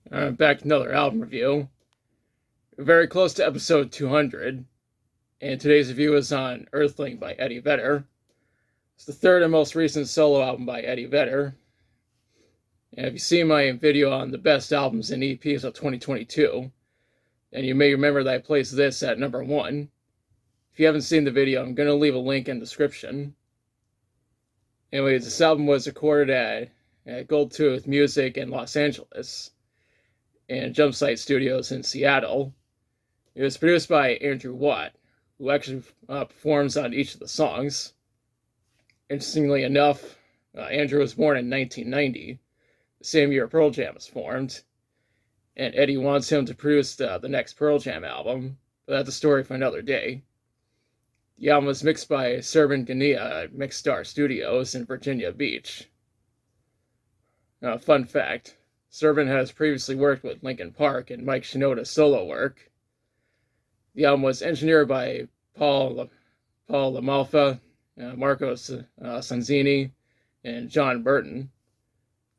Back to another album review. We're very close to episode 200, and today's review is on Earthling by Eddie Vedder. It's the third and most recent solo album by Eddie Vedder. And if you've seen my video on the best albums and EPs of 2022, then you may remember that I placed this at number 1. If you haven't seen the video, I'm going to leave a link in the description. Anyways, this album was recorded at Gold Tooth Music in Los Angeles and Jump Site Studios in Seattle. It was produced by Andrew Watt, who actually performs on each of the songs. Interestingly enough, Andrew was born in 1990, the same year Pearl Jam was formed, and Eddie wants him to produce the next Pearl Jam album, but that's a story for another day. The album was mixed by Serban Gania at Mixstar Studios in Virginia Beach. Fun fact, Serban has previously worked with Linkin Park and Mike Shinoda's solo work. The album was engineered by Paul LaMalfa, Marco Sanzini, and John Burton.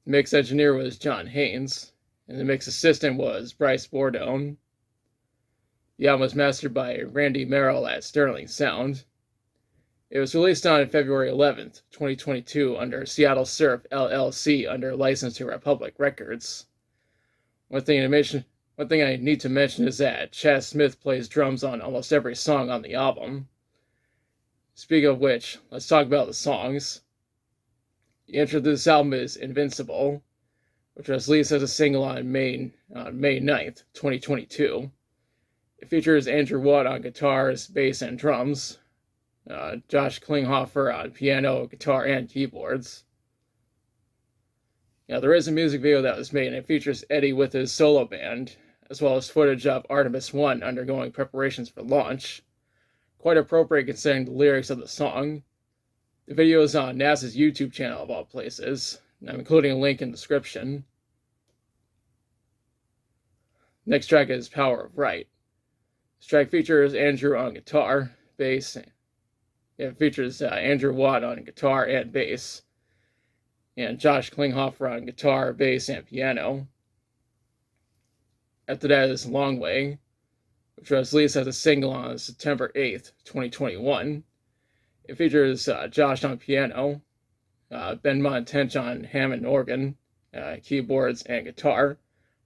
The mix engineer was John Haynes, and the mix assistant was Bryce Bordone. The album was mastered by Randy Merrill at Sterling Sound. It was released on February 11th, 2022 under Seattle Surf LLC under license to Republic Records. One thing I need to mention is that Chad Smith plays drums on almost every song on the album. Speaking of which, let's talk about the songs. The intro to this album is Invincible, which was released as a single on May 9th, 2022. It features Andrew Watt on guitars, bass, and drums, Josh Klinghoffer on piano, guitar, and keyboards. There is a music video that was made, and it features Eddie with his solo band, as well as footage of Artemis 1 undergoing preparations for launch. Quite appropriate considering the lyrics of the song. The video is on NASA's YouTube channel of all places, and I'm including a link in the description. Next track is Power of Right. This track features Andrew on guitar, bass. It features Andrew Watt on guitar and bass, and Josh Klinghoffer on guitar, bass, and piano. After that is Long Way, which was released as a single on September 8th, 2021. It features Josh on piano, Ben Montench on Hammond organ, keyboards, and guitar,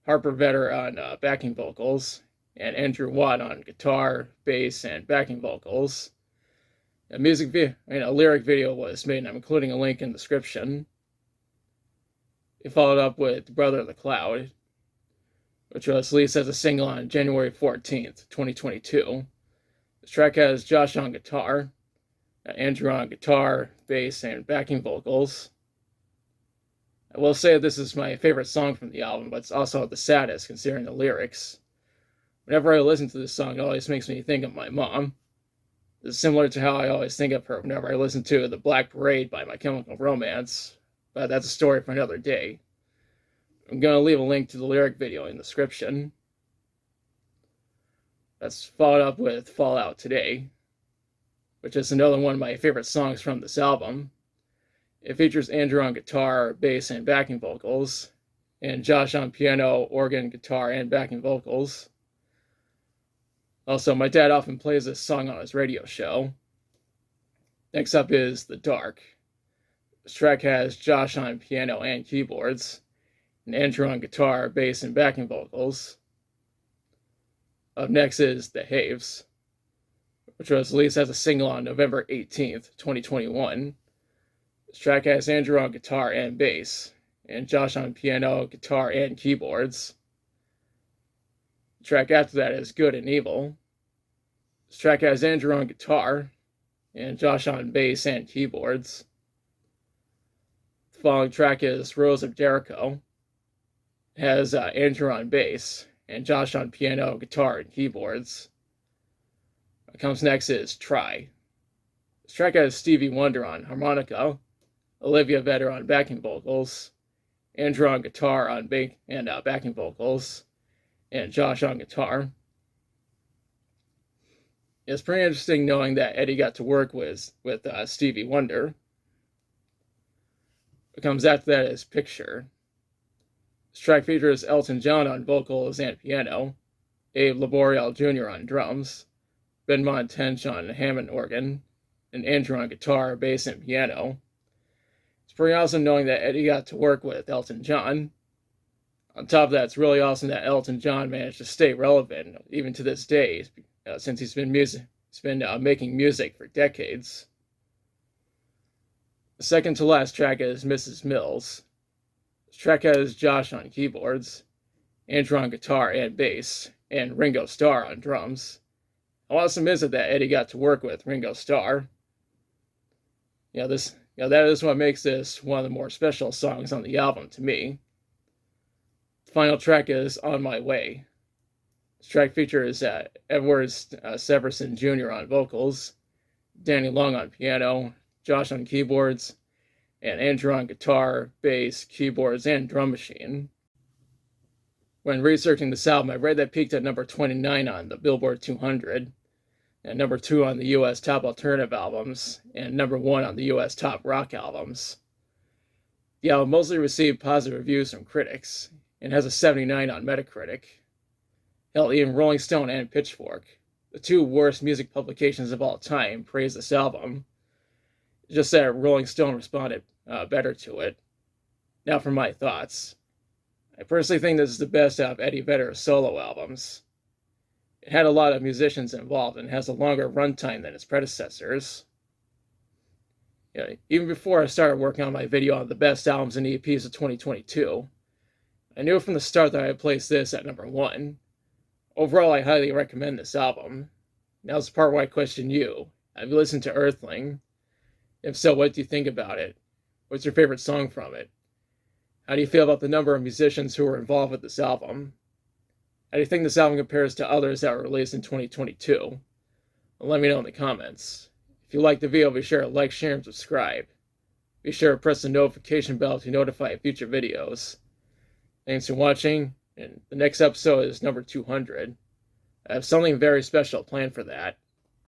Harper Vedder on backing vocals, and Andrew Watt on guitar, bass, and backing vocals. A lyric video was made, and I'm including a link in the description. It followed up with Brother of the Cloud, which was released as a single on January 14th, 2022. This track has Josh on guitar, Andrew on guitar, bass, and backing vocals. I will say this is my favorite song from the album, but it's also the saddest considering the lyrics. Whenever I listen to this song, it always makes me think of my mom. This is similar to how I always think of her whenever I listen to The Black Parade by My Chemical Romance, but that's a story for another day. I'm going to leave a link to the lyric video in the description. That's followed up with Fall Out Today, which is another one of my favorite songs from this album. It features Andrew on guitar, bass, and backing vocals, and Josh on piano, organ, guitar, and backing vocals. Also, my dad often plays this song on his radio show. Next up is The Dark. This track has Josh on piano and keyboards, and Andrew on guitar, bass, and backing vocals. Up next is The Haves, which was released as a single on November 18th, 2021. This track has Andrew on guitar and bass, and Josh on piano, guitar, and keyboards. The track after that is Good and Evil. This track has Andrew on guitar, and Josh on bass and keyboards. The following track is Rose of Jericho. It has Andrew on bass, and Josh on piano, guitar, and keyboards. What comes next is Try. This track has Stevie Wonder on harmonica, Eddie Vedder on backing vocals, Andrew on guitar and backing vocals, and Josh on guitar. It's pretty interesting knowing that Eddie got to work with Stevie Wonder. What comes after that is Picture. This track features Elton John on vocals and piano, Abe Laboriel Jr. on drums, Ben Montench on Hammond organ, and Andrew on guitar, bass, and piano. It's pretty awesome knowing that Eddie got to work with Elton John. On top of that, it's really awesome that Elton John managed to stay relevant even to this day, since he's been making music for decades. The second to last track is Mrs. Mills. This track has Josh on keyboards, Andrew on guitar and bass, and Ringo Starr on drums. How awesome is it that Eddie got to work with Ringo Starr? That is what makes this one of the more special songs on the album to me. The final track is On My Way. This track features Edward Severson Jr. on vocals, Danny Long on piano, Josh on keyboards, and Andrew on guitar, bass, keyboards, and drum machine. When researching this album, I read that it peaked at number 29 on the Billboard 200, and number 2 on the US Top Alternative Albums, and number 1 on the US Top Rock Albums. The album mostly received positive reviews from critics, and has a 79 on Metacritic. Hell, even Rolling Stone and Pitchfork, the two worst music publications of all time, praised this album. It's just that Rolling Stone responded better to it. Now for my thoughts. I personally think this is the best out of Eddie Vedder's solo albums. It had a lot of musicians involved and has a longer runtime than its predecessors. Even before I started working on my video on the best albums and EPs of 2022, I knew from the start that I would place this at number 1. Overall, I highly recommend this album. Now's the part where I question you. Have you listened to Earthling? If so, what do you think about it? What's your favorite song from it? How do you feel about the number of musicians who were involved with this album? How do you think this album compares to others that were released in 2022? Well, let me know in the comments. If you like the video, be sure to like, share, and subscribe. Be sure to press the notification bell to notify future videos. Thanks for watching, and the next episode is number 200. I have something very special planned for that.